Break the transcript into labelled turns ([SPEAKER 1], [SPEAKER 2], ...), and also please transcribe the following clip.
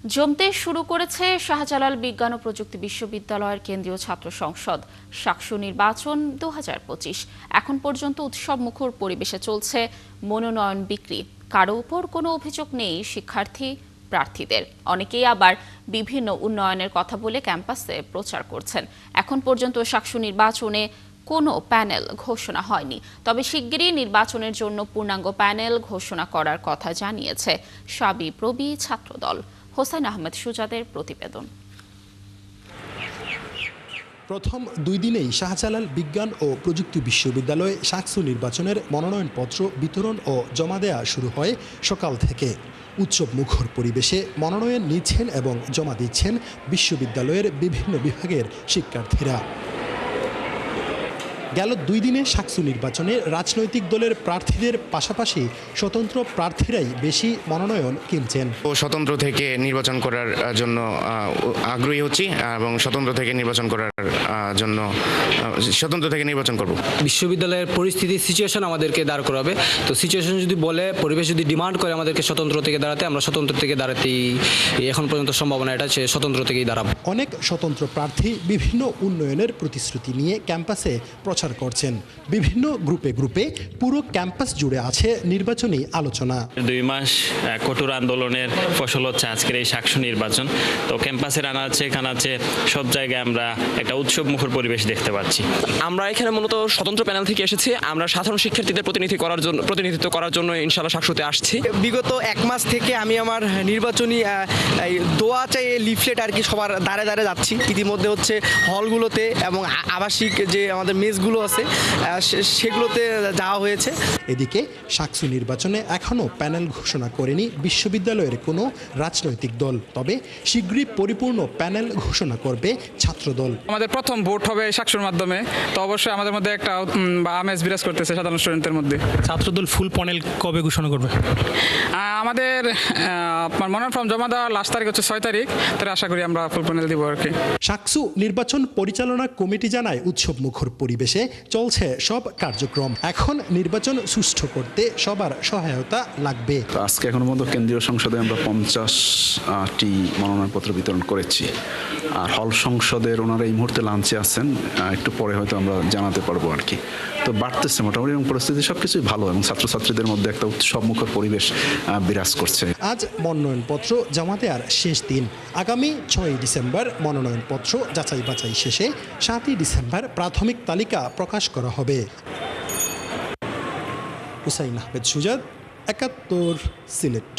[SPEAKER 1] জমতে শুরু করেছে শাহজালাল বিজ্ঞান ও প্রযুক্তি বিশ্ববিদ্যালয়ের কেন্দ্রীয় ছাত্র সংসদ শাকসু নির্বাচন 2025। এখন পর্যন্ত উৎসবমুখর পরিবেশে চলছে মনোনয়ন বিক্রি। কারো উপর কোনো অভিযোগ নেই শিক্ষার্থী প্রার্থীদের। অনেকেই আবার বিভিন্ন উন্নয়নের কথা বলে ক্যাম্পাসে প্রচার করছেন। এখন পর্যন্ত শাকসু নির্বাচনে কোনো প্যানেল ঘোষণা হয়নি, তবে শিগগিরই নির্বাচনের জন্য পূর্ণাঙ্গ প্যানেল ঘোষণা করার কথা জানিয়েছে শাবিপ্রবি ছাত্রদল। হোসেন আহমেদ সুজাদের প্রতিবেদন।
[SPEAKER 2] প্রথম 2 দিনেই শাহজালাল বিজ্ঞান ও প্রযুক্তি বিশ্ববিদ্যালয়ে শাকসু নির্বাচনের মনোনয়নপত্র বিতরণ ও জমা দেয়া শুরু হয় সকাল থেকে। উৎসব মুখর পরিবেশে মনোনয়ন নিচ্ছেন এবং জমা দিচ্ছেন বিশ্ববিদ্যালয়ের বিভিন্ন বিভাগের শিক্ষার্থীরা। গেল 2 দিনে শাকসু নির্বাচনে রাজনৈতিক দলের প্রার্থীদের পাশাপাশি স্বতন্ত্র প্রার্থীরাই বেশি মনোনয়ন কিনছেন।
[SPEAKER 3] স্বতন্ত্র থেকে নির্বাচন করার জন্য আগ্রহী হচ্ছি এবং স্বতন্ত্র থেকে নির্বাচন করব।
[SPEAKER 4] বিশ্ববিদ্যালয়ের পরিস্থিতি সিচুয়েশন আমাদেরকে দাঁড় করাবে। তো সিচুয়েশন যদি বলে, পরিবেশ যদি ডিমান্ড করে আমাদেরকে স্বতন্ত্র থেকে দাঁড়াতে, আমরা স্বতন্ত্র থেকে দাঁড়াতেই এখন পর্যন্ত সম্ভাবনা এটা হচ্ছে স্বতন্ত্র থেকেই দাঁড়াবো।
[SPEAKER 2] অনেক স্বতন্ত্র প্রার্থী বিভিন্ন উন্নয়নের প্রতিশ্রুতি নিয়ে ক্যাম্পাসে প্রচার করছেন। বিভিন্ন গ্রুপে পুরো ক্যাম্পাস জুড়ে আছে নির্বাচনী আলোচনা।
[SPEAKER 5] 2 মাস কঠোর আন্দোলনের ফসল হচ্ছে আজকের এই শাকসু নির্বাচন। তো ক্যাম্পাসের কানাচে সব জায়গায় আমরা একটা উৎসব মুখর পরিবেশ দেখতে পাচ্ছি।
[SPEAKER 6] আমরা এখানে মূলত স্বতন্ত্র প্যানেল থেকে এসেছি। আমরা সাধারণ শিক্ষার্থীদের প্রতিনিধিত্ব করার জন্য ইনশাআল্লাহ শাকসুতে আসছি।
[SPEAKER 7] বিগত 1 মাস থেকে আমি আমার নির্বাচনী দোয়া চাই লিফলেট আর কি সবার দাঁড়ে যাচ্ছি। ইতিমধ্যে হচ্ছে হলগুলোতে এবং আবাসিক যে আমাদের মেসগুলো আছে সেগুলোতে যাওয়া হয়েছে।
[SPEAKER 2] এদিকে শাকসু নির্বাচনে এখনও প্যানেল ঘোষণা করেনি বিশ্ববিদ্যালয়ের কোনো রাজনৈতিক দল, তবে শীঘ্রই পরিপূর্ণ প্যানেল ঘোষণা করবে ছাত্রদল।
[SPEAKER 8] আমাদের প্রথম ভোট হবে শাকসুর মাধ্যমে, তো অবশ্যই আমাদের মধ্যে একটা আমেজ বিরাজ করতেছে সাধারণ স্টুডেন্টদের মধ্যে।
[SPEAKER 9] ছাত্রদল ফুল প্যানেল কবে ঘোষণা করবে?
[SPEAKER 8] আমাদের মনোনয়ন ফর্ম জমা দেওয়ার লাস্ট তারিখ হচ্ছে 6 তারিখ, তাহলে আশা করি আমরা ফুল প্যানেল দিব আর কি।
[SPEAKER 2] শাকসু নির্বাচন পরিচালনা কমিটি জানায় উৎসব মুখর পরিবেশে চলছে সব কার্যক্রম। এখন নির্বাচন সুষ্ঠু করতে সবার সহায়তা লাগবে।
[SPEAKER 10] আজকে এখন পর্যন্ত কেন্দ্রীয় সংসদে আমরা 50টি মনোনয়নপত্র বিতরণ করেছি। আর হল সংসদের ওনারা এই মুহূর্তে লাঞ্চে আছেন, একটু পরে হয়তো আমরা জানাতে পারবো আর কি। তো বাড়তেছে মোটামুটি এবং পরিস্থিতি সবকিছুই ভালো এবং ছাত্রছাত্রীদের মধ্যে একটা উৎসবমুখর পরিবেশ বিরাজ করছে।
[SPEAKER 2] আজ মনোনয়নপত্র জমা দেওয়ার শেষ দিন। আগামী 6 ডিসেম্বর মনোনয়নপত্র যাচাই বাছাই শেষে 7 ডিসেম্বর প্রাথমিক তালিকা প্রকাশ করা হবে। হুসাইন আহমেদ সুজাদ, 71 সিলেট।